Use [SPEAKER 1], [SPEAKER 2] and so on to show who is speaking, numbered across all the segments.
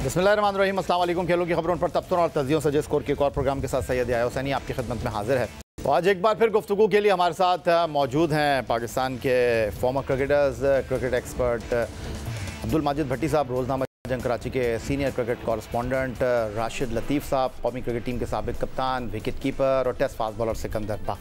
[SPEAKER 1] बिस्मिल्लाहिर्रहमानिर्रहीम, अस्सलाम वालेकुम। खेलों की खबरों पर तबसरों और तजियों से स्कोर के एक और प्रोग्राम के साथ सैयद आया हुसैनी आपकी खिदमत में हाजिर है। तो आज एक बार फिर गुफ्तगू के लिए हमारे साथ मौजूद हैं पाकिस्तान के former cricketers, cricket expert Abdul Majid Bhatti साहब, रोज़नामा जंग कराची के senior cricket correspondent Rashid Latif साहब, कौमी क्रिकेट टीम के साबिक कप्तान, विकेट कीपर और test fast bowler Sikandar Bakht.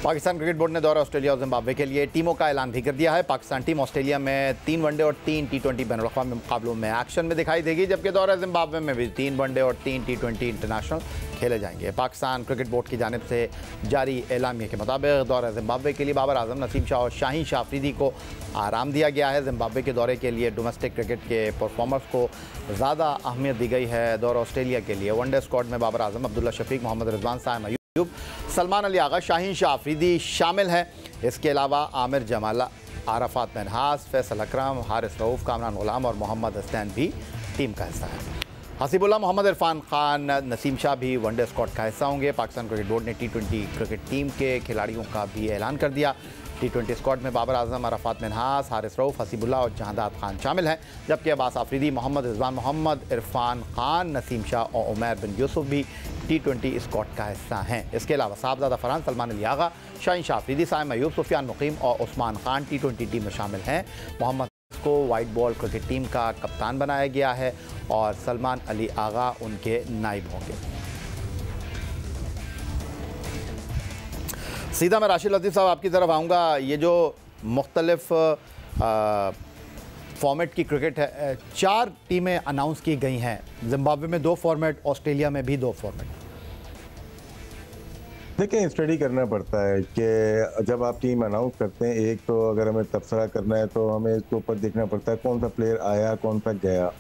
[SPEAKER 1] Pakistan cricket board ने दौरा ऑस्ट्रेलिया और जिम्बाब्वे के लिए टीमों का ऐलान भी कर दिया है। पाकिस्तान टीम ऑस्ट्रेलिया में 3 वनडे और 3 T20 बैनुल-अक़वामी मुकाबलों में एक्शन में दिखाई देगी, जबकि दौरा जिम्बाब्वे में भी 3 वनडे और 3 T20 इंटरनेशनल खेले जाएंगे। पाकिस्तान क्रिकेट बोर्ड की जानिब से जारी एलामिया के मुताबिक दौरा जिम्बाब्वे के लिए बाबर आजम, नसीम शाह और शाहीन शाह अफरीदी को आराम दिया गया है। जिम्बाब्वे के दौरे के लिए डोमेस्टिक क्रिकेट के परफॉर्मर्स को ज़्यादा अहमियत दी गई है। दौरा ऑस्ट्रेलिया के लिए वनडे स्क्वाड में बाबर आजम, अब्दुल्ला शफीक, मोहम्मद रिजवान, साइम अयूब, सलमान अली आगा, शाहीन शाह अफरीदी शामिल हैं। इसके अलावा आमिर जमाला, आराफात मनहास, फैसल अकरम, हारिस रऊफ़, कामरान गुलाम और मोहम्मद हसनैन भी टीम का हिस्सा है। हसीबुल्लाह, मोहम्मद इरफान खान, नसीम शाह भी वनडे स्क्वाड का हिस्सा होंगे। पाकिस्तान क्रिकेट बोर्ड ने T20 क्रिकेट टीम के खिलाड़ियों का भी ऐलान कर दिया। T20 स्क्वाड में बाबर आजम, आराफात मनहास, हारिस रऊफ़, हसीबुल्लाह और जहादात खान शामिल हैं, जबकि अब्बास आफरीदी, मोहम्मद रिजवान, मोहम्मद इरफान खान, नसीम शाह और उमैर बिन यूसुफ भी T20 स्क्वाड का हिस्सा हैं। इसके अलावा साहबजादा फरहान, सलमान अली आगा, शाहीन शाह अफरीदी, साइम अयूब, सुफियान मुकीम और उस्मान खान T20 टीम में शामिल हैं। मोहम्मद को वाइट बॉल क्रिकेट टीम का कप्तान बनाया गया है और सलमान अली आगा उनके नायब होंगे। सीधा मैं राशिद लतीफ़ साहब आपकी तरफ आऊँगा। ये जो मुख्तलिफ फॉर्मेट की क्रिकेट है, 4 टीमें अनाउंस की गई हैं। जिम्बाब्वे में 2 फॉर्मेट, ऑस्ट्रेलिया में भी 2 फॉर्मेट।
[SPEAKER 2] देखिए, स्टडी करना पड़ता है कि जब आप टीम अनाउंस करते हैं, एक तो अगर हमें तबसरा करना है तो हमें इसके ऊपर देखना पड़ता है कौन सा प्लेयर आया, कौन सा गया।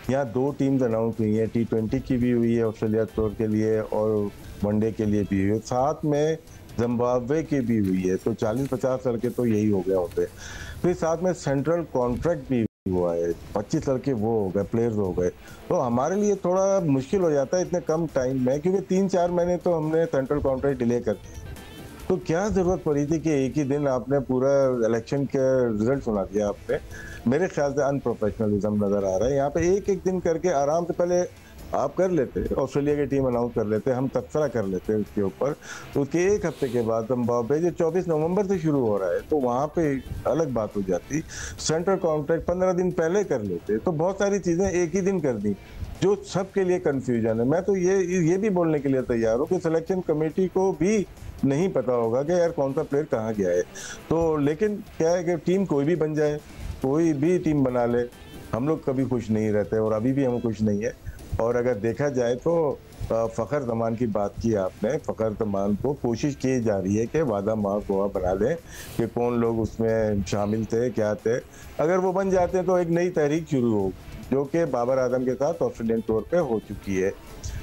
[SPEAKER 2] यहाँ 2 टीम्स अनाउंस हुई हैं, T20 की भी हुई है ऑस्ट्रेलिया टूर के लिए और वनडे के लिए भी हुई है, साथ में जिम्बाब्वे की भी हुई है। तो 40-50 लड़के तो यही हो गए होते। फिर साथ में सेंट्रल कॉन्ट्रैक्ट भी हुआ है, 25 लड़के वो हो गए, प्लेयर्स हो गए। तो हमारे लिए थोड़ा मुश्किल हो जाता है इतने कम टाइम में, क्योंकि 3-4 महीने तो हमने सेंट्रल कॉन्ट्रैक्ट डिले कर दिए। तो क्या जरूरत पड़ी थी कि एक ही दिन आपने पूरा इलेक्शन के रिजल्ट सुना दिया आपने। मेरे ख्याल से अनप्रोफेशनलिज्म नजर आ रहा है। यहाँ पे एक दिन करके आराम से पहले आप कर लेते, ऑस्ट्रेलिया की टीम अनाउंस कर लेते, हम तबसरा कर लेते उसके ऊपर। तो उसके 1 हफ्ते के बाद जिम्बाब्वे जो 24 नवंबर से शुरू हो रहा है, तो वहाँ पे अलग बात हो जाती। सेंट्रल कॉन्ट्रैक्ट 15 दिन पहले कर लेते। तो बहुत सारी चीज़ें एक ही दिन कर दी, जो सबके लिए कन्फ्यूजन है। मैं तो ये भी बोलने के लिए तैयार हूँ कि सिलेक्शन कमेटी को भी नहीं पता होगा कि यार कौन सा प्लेयर कहाँ गया है। तो लेकिन क्या है कि टीम कोई भी बन जाए, कोई भी टीम बना ले, हम लोग कभी खुश नहीं रहते और अभी भी हम खुश नहीं है। और अगर देखा जाए तो फ़खर ज़मान की बात की आपने, फ़खर ज़मान को कोशिश की जा रही है कि वादा माफ हुआ बना दें कि कौन लोग उसमें शामिल थे, क्या थे। अगर वो बन जाते हैं तो एक नई तहरीक शुरू हो, जो कि बाबर आजम के साथ ऑस्ट्रेलियन टूर पे हो चुकी है।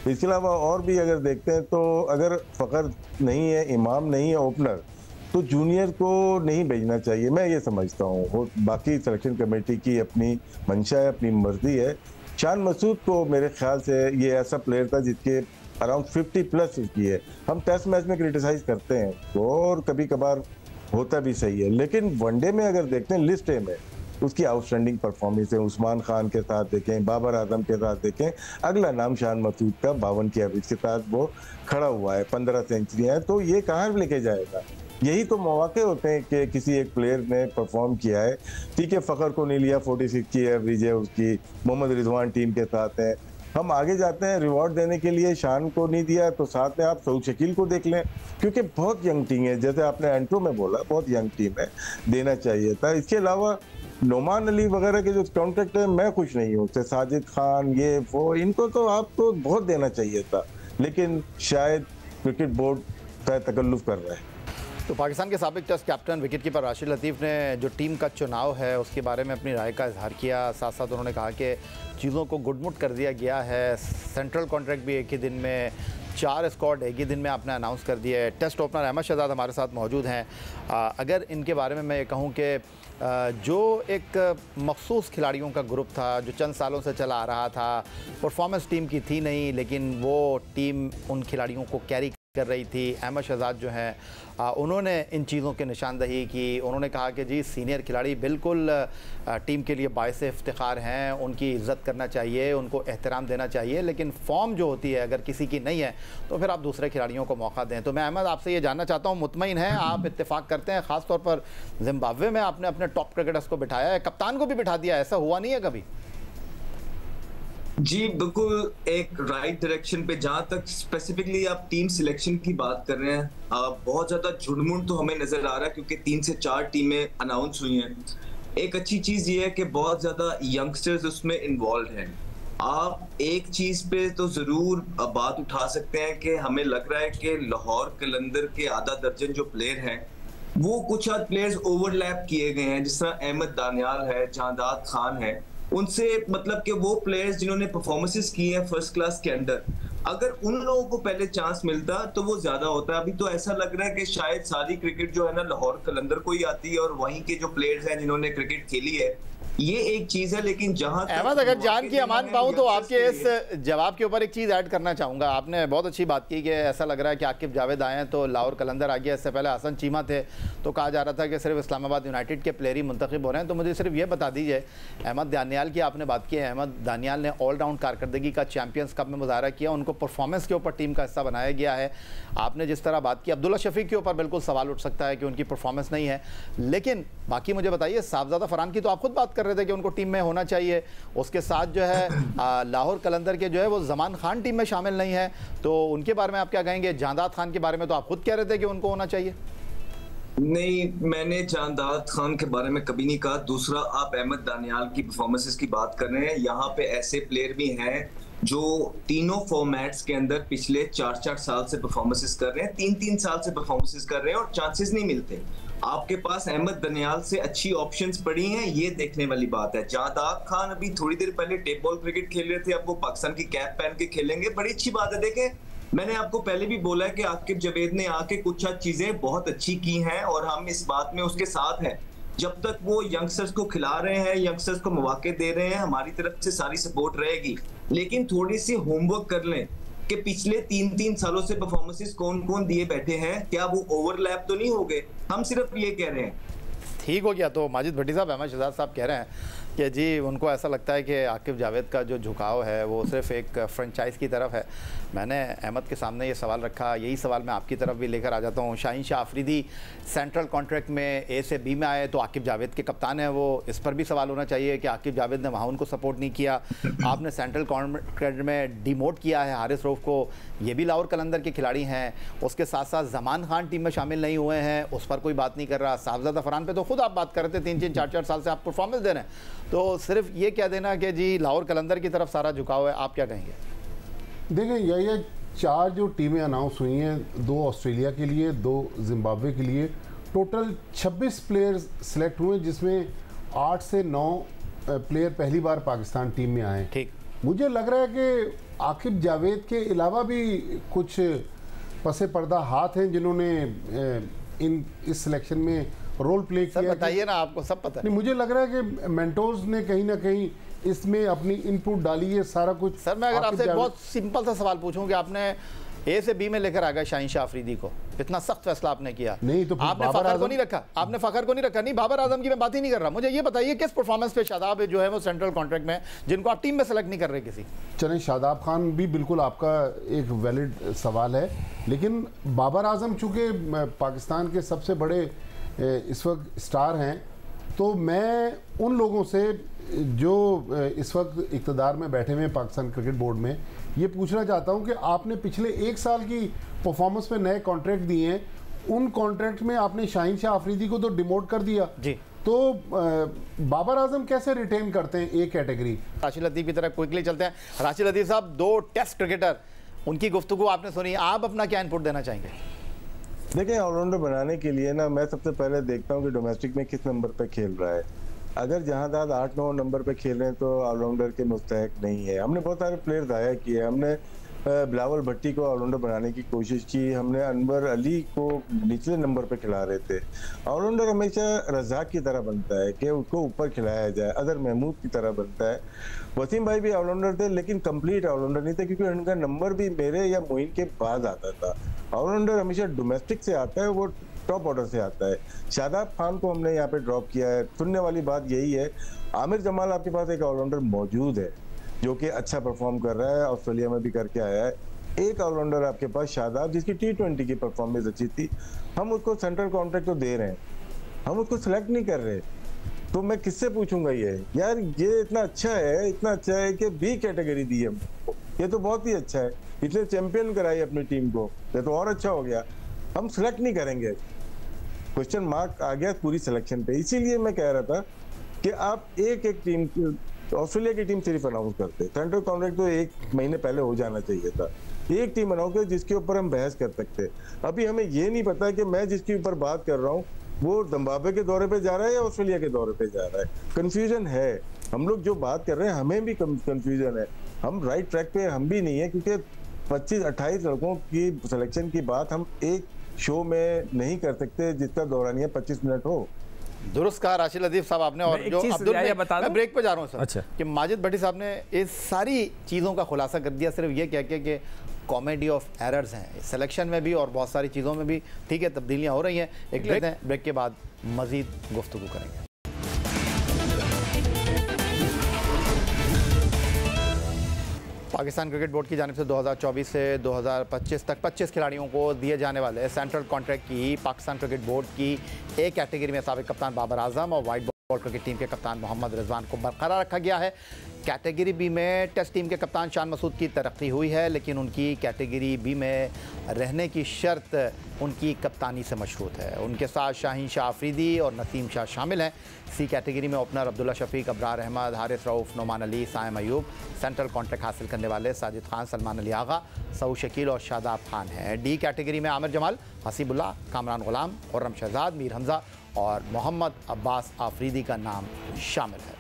[SPEAKER 2] इसके अलावा और भी अगर देखते हैं तो अगर फ़खर नहीं है, इमाम नहीं है ओपनर, तो जूनियर को नहीं भेजना चाहिए, मैं ये समझता हूँ। बाकी सिलेक्शन कमेटी की अपनी मंशा है, अपनी मर्जी है। शान मसूद को मेरे ख्याल से ये ऐसा प्लेयर था जिसके अराउंड 50+ उसकी है। हम टेस्ट मैच में क्रिटिसाइज करते हैं तो, और कभी कभार होता भी सही है, लेकिन वनडे में अगर देखते हैं लिस्ट ए में उसकी आउटस्टैंडिंग परफॉर्मेंस है। उस्मान खान के साथ देखें, बाबर आजम के साथ देखें, अगला नाम शान मसूद का 52 की एवरेज के साथ वो खड़ा हुआ है, 15 सेंचुरियाँ हैं। तो ये कहाँ लेके जाएगा? यही तो मौके होते हैं कि किसी एक प्लेयर ने परफॉर्म किया है। ठीक है, फ़खर को नहीं लिया, 46 की एवरेज है उसकी, मोहम्मद रिजवान टीम के साथ है। हम आगे जाते हैं रिवॉर्ड देने के लिए, शान को नहीं दिया तो साथ में आप सऊद शकील को देख लें, क्योंकि बहुत यंग टीम है, जैसे आपने एंट्रो में बोला, बहुत यंग टीम है, देना चाहिए था। इसके अलावा नोमान अली वगैरह के जो कॉन्ट्रैक्ट है, मैं खुश नहीं हूँ उससे। साजिद खान, ये वो, इनको तो आपको बहुत देना चाहिए था, लेकिन शायद क्रिकेट बोर्ड का तकल्लुफ़ कर रहा है।
[SPEAKER 1] तो पाकिस्तान के साबिक test captain, wicket keeper Rashid Latif ने जो टीम का चुनाव है उसके बारे में अपनी राय का इजहार किया। साथ साथ उन्होंने कहा कि चीज़ों को गुडमुट कर दिया गया है। सेंट्रल कॉन्ट्रैक्ट भी एक ही दिन में, 4 स्क्वाड एक ही दिन में आपने अनाउंस कर दिया है। टेस्ट ओपनर अहमद शहजाद हमारे साथ मौजूद हैं। अगर इनके बारे में मैं ये कहूँ कि जो एक मखसूस खिलाड़ियों का ग्रुप था जो चंद सालों से चला आ रहा था, परफॉर्मेंस टीम की थी नहीं, लेकिन वो टीम उन खिलाड़ियों को कैरी कर रही थी अहमद शहजाद जो हैं उन्होंने इन चीज़ों की निशानदही की। उन्होंने कहा कि जी सीनियर खिलाड़ी बिल्कुल टीम के लिए बाइस इफ्तिखार हैं, उनकी इज़्ज़त करना चाहिए, उनको एहतराम देना चाहिए, लेकिन फॉर्म जो होती है अगर किसी की नहीं है तो फिर आप दूसरे खिलाड़ियों को मौका दें। तो मैं अहमद आपसे ये जानना चाहता हूँ, मुतमईन हैं आप, इत्तेफाक करते हैं, ख़ास तौर पर जिम्बाब्वे में आपने अपने टॉप क्रिकेटर्स को बिठाया है, कप्तान को भी बिठा दिया, ऐसा हुआ नहीं है कभी?
[SPEAKER 3] जी बिल्कुल, एक राइट डायरेक्शन पे। जहां तक स्पेसिफिकली आप टीम सिलेक्शन की बात कर रहे हैं, बहुत ज्यादा झुंडमुंड तो हमें नजर आ रहा है क्योंकि 3 से 4 टीमें अनाउंस हुई हैं। एक अच्छी चीज ये है कि बहुत ज्यादा यंगस्टर्स उसमें इन्वॉल्व हैं। आप एक चीज पे तो जरूर बात उठा सकते हैं कि हमें लग रहा है कि लाहौर कलंदर के आधा दर्जन जो प्लेयर हैं वो कुछ हद प्लेयर्स ओवरलैप किए गए हैं, जिस तरह अहमद दानियाल है, जहादात खान है, उनसे मतलब कि वो प्लेयर्स जिन्होंने परफॉर्मेंसेस की हैं फर्स्ट क्लास के अंदर, अगर उन लोगों को पहले चांस मिलता तो वो ज्यादा होता। अभी तो ऐसा लग रहा है कि शायद सारी क्रिकेट जो है ना लाहौर कलंदर को ही आती है और वहीं के जो प्लेयर्स हैं जिन्होंने क्रिकेट खेली है, ये एक चीज है। लेकिन जहां
[SPEAKER 1] अहमद अगर जान की अमान पाऊं तो आपके इस जवाब के ऊपर एक चीज़ ऐड करना चाहूँगा। आपने बहुत अच्छी बात की कि ऐसा लग रहा है कि आकिब जावेद आए हैं तो लाहौर कलंदर आ गया। इससे पहले हसन चीमा थे तो कहा जा रहा था कि सिर्फ इस्लामाबाद यूनाइटेड के प्लेयर ही मुंतखब हो रहे हैं। तो मुझे सिर्फ ये बता दीजिए, अहमद दानियाल की आपने बात की है, अहमद दानियाल ने ऑलराउंड कारकर्दगी का चैंपियंस कप में मुजाहरा किया, उनको परफॉर्मेंस के ऊपर टीम का हिस्सा बनाया गया है। आपने जिस तरह बात की अब्दुल्ला शफीक के ऊपर बिल्कुल सवाल उठ सकता है कि उनकी परफॉर्मेंस नहीं है, लेकिन बाकी मुझे बताइए साहबजादा फरहान की तो आप खुद बात कर रहे थे कि उनको टीम में होना चाहिए। उसके साथ जो है लाहौर कलंदर के जो है वो जमान खान टीम में शामिल नहीं है, तो उनके बारे में आप क्या कहेंगे? जहादात खान के बारे में तो आप खुद कह रहे थे कि उनको होना चाहिए।
[SPEAKER 3] नहीं, मैंने जहादात खान के बारे में कभी नहीं कहा। दूसरा, आप अहमद दानियाल की परफॉर्मेंसेस की बात कर रहे हैं, यहाँ पे ऐसे प्लेयर भी हैं जो तीनों फॉर्मेट्स के अंदर पिछले 4-4 साल से परफॉर्मेंसेस कर रहे हैं, 3-3 साल से परफॉर्मेंसेस कर रहे हैं और चांसेस नहीं मिलते। आपके पास अहमद दानियाल से अच्छी ऑप्शंस पड़ी हैं, ये देखने वाली बात है। जहादात खान अभी थोड़ी देर पहले टेप बॉल क्रिकेट खेल रहे थे, अब वो पाकिस्तान की कैप पहन के खेलेंगे, बड़ी अच्छी बात है। देखें, मैंने आपको पहले भी बोला है कि आकिब जावेद ने आके कुछ चीजें बहुत अच्छी की हैं और हम इस बात में उसके साथ हैं। जब तक वो यंगस्टर्स को खिला रहे हैं, यंगस्टर्स को मौके दे रहे हैं, हमारी तरफ से सारी सपोर्ट रहेगी। लेकिन थोड़ी सी होमवर्क कर लें कि पिछले 3-3 सालों से परफॉर्मेंसेस कौन कौन दिए बैठे हैं, क्या वो ओवरलैप तो नहीं हो गए? हम सिर्फ ये कह रहे हैं।
[SPEAKER 1] ठीक हो गया। तो माजिद भट्टी साहब, अहमद शहजाद साहब कह रहे हैं कि जी उनको ऐसा लगता है कि आकिब जावेद का जो झुकाव है वो सिर्फ एक फ्रेंचाइज की तरफ है। मैंने अहमद के सामने ये सवाल रखा, यही सवाल मैं आपकी तरफ भी लेकर आ जाता हूँ। शाहीन शाह अफरीदी सेंट्रल कॉन्ट्रैक्ट में ए से बी में आए तो आकिब जावेद के कप्तान हैं वो, इस पर भी सवाल होना चाहिए कि आकिब जावेद ने वहाँ उनको सपोर्ट नहीं किया। आपने सेंट्रल कॉन्ट्रैक्ट में डिमोट किया है हारिस रऊफ को, ये भी लाहौर कलंदर के खिलाड़ी हैं। उसके साथ साथ जमान खान टीम में शामिल नहीं हुए हैं, उस पर कोई बात नहीं कर रहा। साहबजादा फरहान पे तो खुद आप बात कर रहे थे, 3-3 4-4 साल से आप परफॉर्मेंस दे रहे हैं, तो सिर्फ ये कह देना कि जी लाहौर कलंदर की तरफ सारा झुकाव है, आप क्या कहेंगे?
[SPEAKER 4] देखें, ये 4 जो टीमें अनाउंस हुई हैं, 2 ऑस्ट्रेलिया के लिए, 2 जिम्बाब्वे के लिए, टोटल 26 प्लेयर्स सेलेक्ट हुए जिसमें 8 से 9 प्लेयर पहली बार पाकिस्तान टीम में आए।
[SPEAKER 1] ठीक,
[SPEAKER 4] मुझे लग रहा है कि आकिब जावेद के अलावा भी कुछ पसे पर्दा हाथ हैं जिन्होंने इस सिलेक्शन में रोल प्ले किया।
[SPEAKER 1] बताइए ना, आपको सब पता है।
[SPEAKER 4] नहीं, मुझे लग रहा है कि मेंटोर्स ने कहीं ना कहीं इसमें अपनी इनपुट डाली है, सारा कुछ।
[SPEAKER 1] सर मैं अगर आपसे बहुत सिंपल सा सवाल पूछूं कि आपने ए से बी में लेकर आ गए शाहीन शाह अफरीदी को, इतना सख्त फैसला आपने किया,
[SPEAKER 4] नहीं तो
[SPEAKER 1] आपने फखर को नहीं रखा, आपने फखर को नहीं रखा। नहीं, बाबर आजम की मैं बात ही नहीं कर रहा। मुझे ये बताइए किस परफॉर्मेंस पे शादाब जो है वो सेंट्रल कॉन्ट्रैक्ट में, जिनको आप टीम में सेलेक्ट नहीं कर रहे किसी।
[SPEAKER 4] चलें, शादाब खान भी बिल्कुल आपका एक वैलिड सवाल है, लेकिन बाबर आजम चूँकि पाकिस्तान के सबसे बड़े इस वक्त स्टार हैं, तो मैं उन लोगों से जो इस वक्त इक़्तिदार में बैठे हुए हैं पाकिस्तान क्रिकेट बोर्ड में, ये पूछना चाहता हूं कि आपने पिछले 1 साल की परफॉर्मेंस पे नए कॉन्ट्रैक्ट दिए हैं, उन कॉन्ट्रैक्ट में आपने शाहीन शाह अफरीदी को तो डिमोट कर दिया जी, तो बाबर आजम कैसे रिटेन करते हैं ए कैटेगरी?
[SPEAKER 1] राशिद लतीफ़ की तरफ क्विकली चलते हैं। राशिद लतीफ़ साहब, 2 टेस्ट क्रिकेटर, उनकी गुफ्तगू आपने सुनी, आप अपना क्या इनपुट देना चाहेंगे?
[SPEAKER 2] देखिए, ऑलराउंडर बनाने के लिए ना मैं सबसे पहले देखता हूँ कि डोमेस्टिक में किस नंबर पे खेल रहा है। अगर जहादात 8-9 नंबर पे खेल रहे हैं तो ऑलराउंडर के मुस्तहक नहीं है। हमने बहुत सारे प्लेयर ज़ाया किए, हमने बिलावल भट्टी को ऑलराउंडर बनाने की कोशिश की, हमने अनवर अली को निचले नंबर पे खिला रहे थे। ऑलराउंडर हमेशा रज़ाक की तरह बनता है कि उसको ऊपर खिलाया जाए, अदर महमूद की तरह बनता है। वसीम भाई भी ऑलराउंडर थे लेकिन कंप्लीट ऑलराउंडर नहीं थे, क्योंकि उनका नंबर भी मेरे या मोइन के बाद आता था। ऑलराउंडर हमेशा डोमेस्टिक से आता है, वो टॉप ऑर्डर से आता है। शादाब खान को हमने यहाँ पे ड्रॉप किया है। सुनने वाली बात यही है, आमिर जमाल आपके पास एक ऑलराउंडर मौजूद है जो कि अच्छा परफॉर्म कर रहा है, ऑस्ट्रेलिया में भी करके आया है। एक ऑलराउंडर आपके पास शादाब, जिसकी T20 की परफॉर्मेंस अच्छी थी, हम उसको सेंट्रल कॉन्ट्रैक्ट तो दे रहे हैं, हम उसको सिलेक्ट नहीं कर रहे। तो मैं किससे पूछूंगा ये यार, ये इतना अच्छा है कि बी कैटेगरी दी है, ये तो बहुत ही अच्छा है। इसने चैंपियन कराई अपनी टीम को, ये तो और अच्छा हो गया। हम सिलेक्ट नहीं करेंगे, क्वेश्चन मार्क आ गया पूरी सिलेक्शन पे। इसीलिए मैं कह रहा था कि आप एक टीम, ऑस्ट्रेलिया की टीम सिर्फ अनाउंस करते, सेंट्रल कॉन्ट्रैक्ट तो 1 महीने पहले हो जाना चाहिए था। एक टीम अनाउंस कर जिसके ऊपर हम बहस कर सकते। अभी हमें ये नहीं पता कि मैं जिसके ऊपर बात कर रहा हूँ वो जिम्बाब्वे के दौरे पे जा रहा है या ऑस्ट्रेलिया के दौरे पे जा रहा है। कंफ्यूजन है, हम लोग जो बात कर रहे हैं हमें भी कंफ्यूजन है, हम राइट ट्रैक पे हम भी नहीं है, क्योंकि 25-28 लड़कों की सिलेक्शन की बात हम एक शो में नहीं कर सकते जिसका दौरानिया 25 मिनट हो।
[SPEAKER 1] दुरुस्त कहा राशिद लतीफ़ साहब आपने। और जो अब्दुल मैं ब्रेक पे जा रहा हूँ सर,
[SPEAKER 5] अच्छा,
[SPEAKER 1] कि माजिद भट्टी साहब ने इस सारी चीज़ों का खुलासा कर दिया सिर्फ ये कह के कि कॉमेडी ऑफ एरर्स हैं सिलेक्शन में भी और बहुत सारी चीज़ों में भी। ठीक है, तब्दीलियाँ हो रही हैं। एक ब्रेक है, ब्रेक के बाद मज़ीद गुफ्तगू करेंगे। पाकिस्तान क्रिकेट बोर्ड की जानिब से 2024 से 2025 तक 25 खिलाड़ियों को दिए जाने वाले सेंट्रल कॉन्ट्रैक्ट की पाकिस्तान क्रिकेट बोर्ड की एक कैटेगरी में साबिक कप्तान बाबर आजम और वाइट बॉल क्रिकेट टीम के कप्तान मोहम्मद रिजवान को बरकरार रखा गया है। कैटेगरी बी में टेस्ट टीम के कप्तान शान मसूद की तरक्की हुई है, लेकिन उनकी कैटेगरी बी में रहने की शर्त उनकी कप्तानी से मशरूत है। उनके साथ शाहीन शाह अफरीदी और नसीम शाह शामिल हैं। सी कैटेगरी में opener Abdullah Shafique, Abrar Ahmed, Haris Rauf, Noman Ali, Saim Ayub. Central contract हासिल करने वाले साजिद खान, सलमान अली आगा, सऊद शकील और शादाब खान हैं। डी कैटेगरी में आमिर जमाल, हसीबुल्लाह, कामरान गुलाम, खुर्रम शहजाद, मीर हमजा और मोहम्मद अब्बास आफरीदी का नाम शामिल है।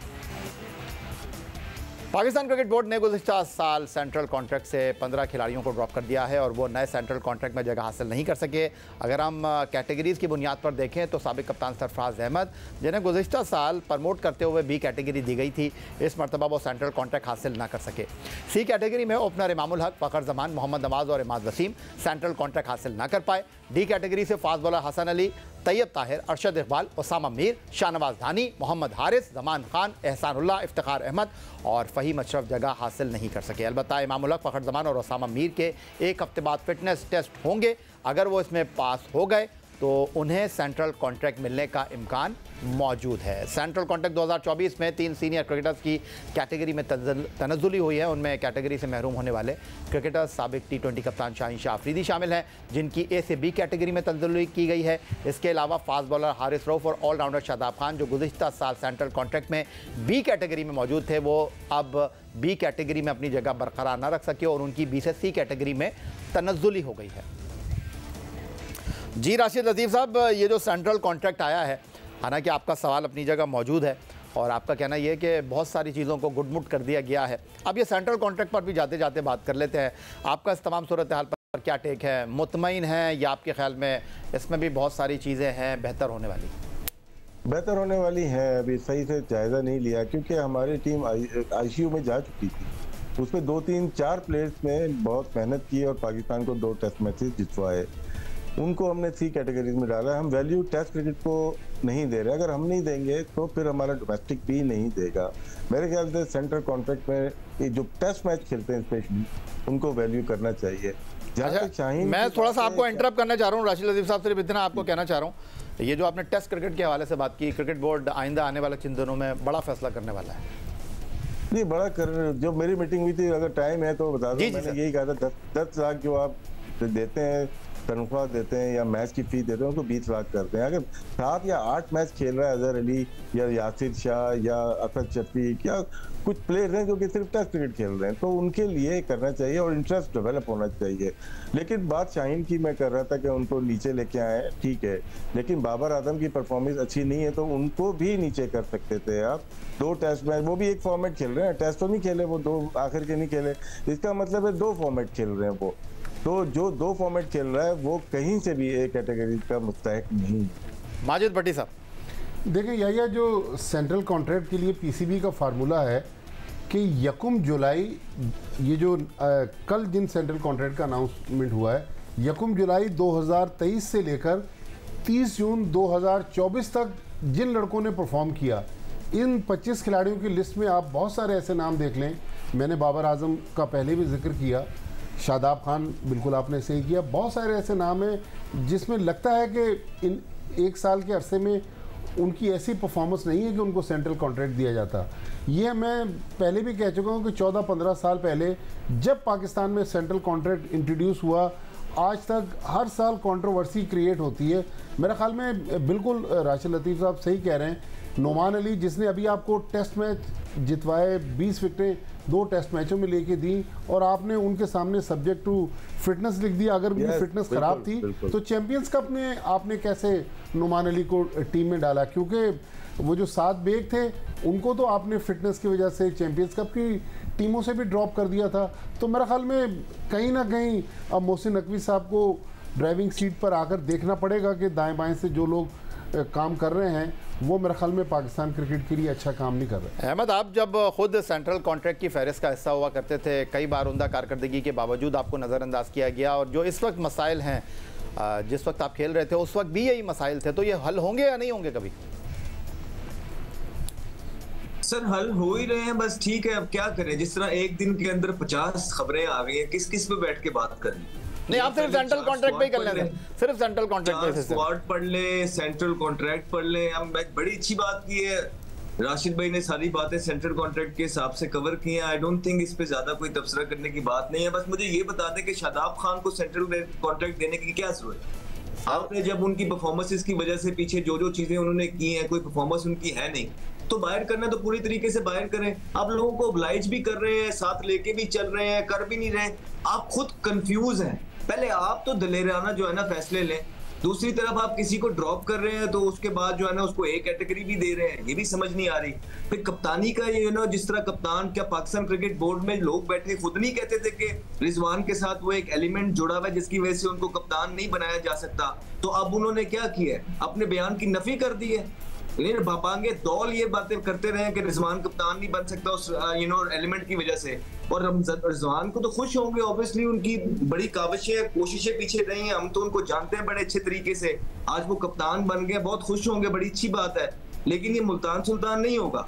[SPEAKER 1] पाकिस्तान क्रिकेट बोर्ड ने गुज़िश्ता साल सेंट्रल कॉन्ट्रैक्ट से 15 खिलाड़ियों को ड्रॉप कर दिया है और वो नए सेंट्रल कॉन्ट्रैक्ट में जगह हासिल नहीं कर सके। अगर हम कैटेगरीज़ की बुनियाद पर देखें तो साबिक कप्तान सरफराज अहमद, जिन्हें गुज़िश्ता साल प्रमोट करते हुए बी कैटेगरी दी गई थी, इस मरतबा वो सेंट्रल कॉन्ट्रैक्ट हासिल ना कर सके। सी कैटेगरी में ओपनर इमामुल हक, फ़खर जमान, मोहम्मद नवाज़ और इमाद वसीम सेंट्रल कॉन्ट्रैक्ट हासिल ना कर पाए। डी कैटेगरी से फास्ट बॉलर हसन अली, तैयब ताहिर, अरशद इकबाल, उसामा मीर, शाहनवाज धानी, मोहम्मद हारिस, जमान खान, एहसानुल्लाह, इफ्तिखार अहमद और फ़हीम अशरफ जगह हासिल नहीं कर सके। अलबत्ता इमामुल हक, फ़खर जमान और उसामा मीर के एक हफ्ते बाद फिटनेस टेस्ट होंगे। अगर वो इसमें पास हो गए तो उन्हें सेंट्रल कॉन्ट्रैक्ट मिलने का इम्कान मौजूद है। सेंट्रल कॉन्ट्रैक्ट 2024 में 3 सीनियर क्रिकेटर्स की कैटेगरी में तनज़्ज़ुली हुई है। उनमें कैटेगरी से महरूम होने वाले क्रिकेटर्स साबिक T20 कप्तान शाहीन शाह अफरीदी शामिल हैं, जिनकी ए से बी कैटेगरी में तनज़्ज़ुली की गई है। इसके अलावा फास्ट बॉलर हारिस रऊफ और ऑलराउंडर शादाब खान, जो गुज़िश्ता साल सेंट्रल कॉन्ट्रैक्ट में बी कैटेगरी में मौजूद थे, वो अब बी कैटेगरी में अपनी जगह बरकरार न रख सके और उनकी बी से सी कैटेगरी में तनज़्ज़ुली हो गई है। जी राशिद लतीफ़ साहब, ये जो सेंट्रल कॉन्ट्रैक्ट आया है, हालांकि आपका सवाल अपनी जगह मौजूद है और आपका कहना ये है कि बहुत सारी चीज़ों को गुडमुट कर दिया गया है। अब ये सेंट्रल कॉन्ट्रैक्ट पर भी जाते जाते बात कर लेते हैं। आपका इस तमाम सूरत हाल पर क्या टेक है? मुतमईन है या आपके ख्याल में इसमें भी बहुत सारी चीज़ें हैं बेहतर होने वाली?
[SPEAKER 2] बेहतर होने वाली है, अभी सही से जायज़ा नहीं लिया, क्योंकि हमारी टीम ICU में जा चुकी थी। उसमें 2-3-4 प्लेयर्स ने बहुत मेहनत की और पाकिस्तान को 2 टेस्ट मैचेस जितवाए। उनको हमने सी कैटेगरीज में डाला। हम वैल्यू टेस्ट क्रिकेट को नहीं दे रहे। अगर हम नहीं देंगे तो फिर हमारा डोमेस्टिक भी नहीं देगा। मेरे ख्याल से सेंट्रल कॉन्ट्रैक्ट में ये जो टेस्ट मैच खेलते हैं स्पेशली, उनको वैल्यू करना चाहिए।
[SPEAKER 1] अच्छा, मैं थोड़ा सा आपको इंटरप्ट करना चाह रहा हूँ राशिद लतीफ़ साहब, सिर्फ इतना आपको कहना चाह रहा हूँ, ये जो आपने टेस्ट क्रिकेट के हवाले से बात की, क्रिकेट बोर्ड आइंदा आने वाले चंद दिनों में बड़ा फैसला करने वाला है।
[SPEAKER 2] नहीं, बड़ा कर, जो मेरी मीटिंग हुई थी, अगर टाइम है तो बता दो। मैंने यही कहा था 10 लाख जो आप देते हैं, तनख्वाह देते हैं या मैच की फीस देते हैं, उनको 20 लाख करते हैं। अगर 7 या 8 मैच खेल रहा है अजहर अली या यासिर शाह या असद शफीक या कुछ प्लेयर्स हैं जो कि सिर्फ टेस्ट क्रिकेट खेल रहे हैं, तो उनके लिए करना चाहिए और इंटरेस्ट डेवलप होना चाहिए। लेकिन बात शाहीन की मैं कर रहा था कि उनको नीचे लेके आए, ठीक है, लेकिन बाबर आजम की परफॉर्मेंस अच्छी नहीं है तो उनको भी नीचे कर सकते थे आप। 2 टेस्ट मैच, वो भी एक फॉर्मेट खेल रहे हैं, टेस्ट तो नहीं खेले वो, 2 आखिर के नहीं खेले, इसका मतलब है 2 फॉर्मेट खेल रहे हैं वो। तो जो 2 फॉर्मेट खेल रहा है वो कहीं से भी एक कैटेगरी का मुस्तहिक नहीं है।
[SPEAKER 1] माजिद भट्टी साहब,
[SPEAKER 4] देखिए यह जो सेंट्रल कॉन्ट्रैक्ट के लिए PCB का फार्मूला है कि 1 जुलाई, ये जो कल जिन सेंट्रल कॉन्ट्रैक्ट का अनाउंसमेंट हुआ है, 1 जुलाई 2023 से लेकर 30 जून 2024 तक जिन लड़कों ने परफॉर्म किया, इन 25 खिलाड़ियों की लिस्ट में आप बहुत सारे ऐसे नाम देख लें। मैंने बाबर आजम का पहले भी जिक्र किया, शादाब खान बिल्कुल आपने सही किया, बहुत सारे ऐसे नाम हैं जिसमें लगता है कि इन 1 साल के अरसे में उनकी ऐसी परफॉर्मेंस नहीं है कि उनको सेंट्रल कॉन्ट्रैक्ट दिया जाता। ये मैं पहले भी कह चुका हूँ कि 14-15 साल पहले जब पाकिस्तान में सेंट्रल कॉन्ट्रैक्ट इंट्रोड्यूस हुआ, आज तक हर साल कंट्रोवर्सी क्रिएट होती है। मेरे ख्याल में बिल्कुल राशिद लतीफ़ साहब सही कह रहे हैं। नोमान अली जिसने अभी आपको टेस्ट मैच जितवाए, 20 विकेटें 2 टेस्ट मैचों में लेके दी, और आपने उनके सामने सब्जेक्ट टू फिटनेस लिख दिया। अगर उनकी फिटनेस ख़राब थी तो चैंपियंस कप में आपने कैसे नोमान अली को टीम में डाला? क्योंकि वो जो 7 बेग थे उनको तो आपने फिटनेस की वजह से चैंपियंस कप की टीमों से भी ड्रॉप कर दिया था। तो मेरे ख्याल में कहीं ना कहीं अब मोहसिन नकवी साहब को ड्राइविंग सीट पर आकर देखना पड़ेगा कि दाएं बाएं से जो लोग काम कर रहे हैं वो मेरे ख्याल में पाकिस्तान क्रिकेट के लिए अच्छा काम नहीं कर रहे।
[SPEAKER 1] अहमद, आप जब खुद सेंट्रल कॉन्ट्रैक्ट की फहरिस्त का हिस्सा हुआ करते थे, कई बार उम्दा कारकर्दगी के बावजूद आपको नज़रअंदाज किया गया, और जो इस वक्त मसाइल हैं, जिस वक्त आप खेल रहे थे उस वक्त भी यही मसाइल थे, तो ये हल होंगे या नहीं होंगे कभी?
[SPEAKER 3] सर हल हो ही रहे हैं, बस ठीक है अब क्या करें। जिस तरह एक दिन के अंदर 50 खबरें आ गई हैं, किस किस पे बैठ के बात करें?
[SPEAKER 1] नहीं, आप सिर्फ सेंट्रल कॉन्ट्रैक्ट पे ही कर लें, सिर्फ सेंट्रल कॉन्ट्रैक्ट पे
[SPEAKER 3] स्क्वाड पढ़ ले, सेंट्रल कॉन्ट्रैक्ट पढ़ ले। हम बड़ी अच्छी बात की है, राशिद भाई ने सारी बातें सेंट्रल कॉन्ट्रैक्ट के हिसाब से कवर की हैं। आई डोंट थिंक इस पे ज्यादा कोई तबसरा करने की बात नहीं है। बस मुझे ये बता दें कि शादाब खान को सेंट्रल कॉन्ट्रैक्ट देने की क्या जरूरत है? आपने जब उनकी परफॉर्मेंसेस की वजह से पीछे जो जो चीजें उन्होंने की हैं, कोई परफॉर्मेंस उनकी है नहीं, तो बाहर करना तो पूरी तरीके से बाहर करें। आप लोगों को ऑब्लाइज भी कर रहे हैं, साथ लेके भी चल रहे हैं, कर भी नहीं रहे। आप खुद कंफ्यूज हैं। पहले आप तो दलेराना जो है ना फैसले लें, दूसरी तरफ आप किसी को ड्रॉप कर रहे हैं तो उसके बाद जो है ना उसको एक कैटेगरी भी दे रहे हैं, ये भी समझ नहीं आ रही। फिर कप्तानी का ये ना, जिस तरह कप्तान, क्या पाकिस्तान क्रिकेट बोर्ड में लोग बैठे खुद नहीं कहते थे कि रिजवान के साथ वो एक एलिमेंट जुड़ा हुआ है जिसकी वजह से उनको कप्तान नहीं बनाया जा सकता? तो अब उन्होंने क्या किया है, अपने बयान की नफी कर दी है। बाबांगे दौल ये बातें करते रहे कि रिजवान कप्तान नहीं बन सकता उस एलिमेंट की वजह से, और रिजवान को तो खुश होंगे, ऑब्वियसली उनकी बड़ी काविशें कोशिशें पीछे रही हैं, हम तो उनको जानते हैं बड़े अच्छे तरीके से। आज वो कप्तान बन गए, बहुत खुश होंगे, बड़ी अच्छी बात है। लेकिन ये मुल्तान सुल्तान नहीं होगा,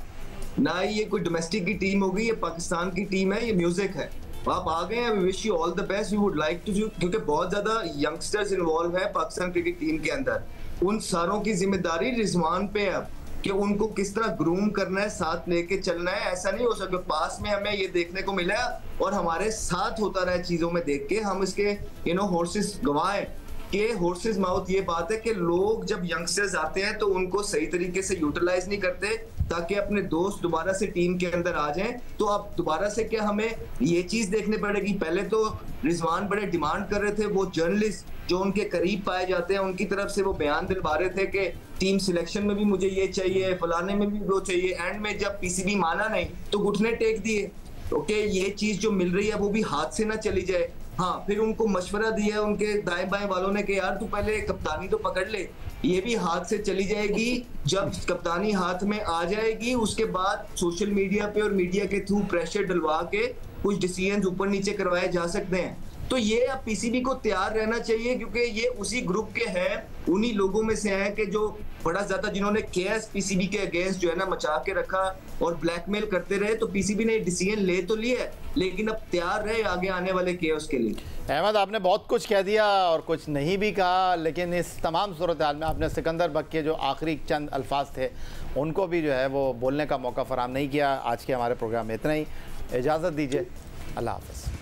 [SPEAKER 3] ना ही ये कोई डोमेस्टिक की टीम होगी, ये पाकिस्तान की टीम है, ये म्यूजिक है। आप आ गए हैं, we wish you all the best, we would like to, क्योंकि बहुत ज्यादा यंगस्टर्स इन्वॉल्व है पाकिस्तान क्रिकेट टीम के अंदर। उन सारों की जिम्मेदारी रिजवान पे है कि उनको किस तरह ग्रूम करना है, साथ लेके चलना है। ऐसा नहीं हो सकता पास में हमें ये देखने को मिला और हमारे साथ होता रहे चीजों में देख के हम इसके हॉर्सेस गंवाएं। कि हॉर्सेस माउथ ये बात है कि लोग जब यंगस्टर्स आते हैं तो उनको सही तरीके से यूटिलाइज नहीं करते ताकि अपने दोस्त दोबारा से टीम के अंदर आ जाएं। तो अब दोबारा से क्या हमें ये चीज देखने पड़ेगी? पहले तो रिजवान बड़े डिमांड कर रहे थे, वो जर्नलिस्ट जो उनके करीब पाए जाते हैं उनकी तरफ से वो बयान दिलवा रहे थे कि टीम सिलेक्शन में भी मुझे ये चाहिए, फलाने में भी वो चाहिए। एंड में जब पीसीबी माना नहीं तो घुटने टेक दिए। ओके, ये चीज जो मिल रही है वो भी हाथ से ना चली जाए। हाँ, फिर उनको मशवरा दिया उनके दाएं बाएं वालों ने कि यार तू पहले कप्तानी तो पकड़ ले, ये भी हाथ से चली जाएगी। जब कप्तानी हाथ में आ जाएगी उसके बाद सोशल मीडिया पे और मीडिया के थ्रू प्रेशर डलवा के कुछ डिसीजन ऊपर नीचे करवाए जा सकते हैं। तो ये अब पीसीबी को तैयार रहना चाहिए क्योंकि ये उसी ग्रुप के हैं, उन्हीं लोगों में से हैं कि जो बड़ा ज्यादा जिन्होंने केएस पीसीबी के अगेंस्ट जो है ना मचा के रखा और ब्लैकमेल करते रहे। तो पीसीबी ने डिसीजन ले तो लिया लेकिन अब तैयार रहे आगे आने वाले केएस के लिए।
[SPEAKER 1] अहमद, आपने बहुत कुछ कह दिया और कुछ नहीं भी कहा, लेकिन इस तमाम सूरत हाल में आपने सिकंदर बक के जो आखिरी चंद अल्फाज थे उनको भी जो है वो बोलने का मौका फराहम नहीं किया। आज के हमारे प्रोग्राम में इतना ही, इजाज़त दीजिए, अल्लाह हाफ़िज़।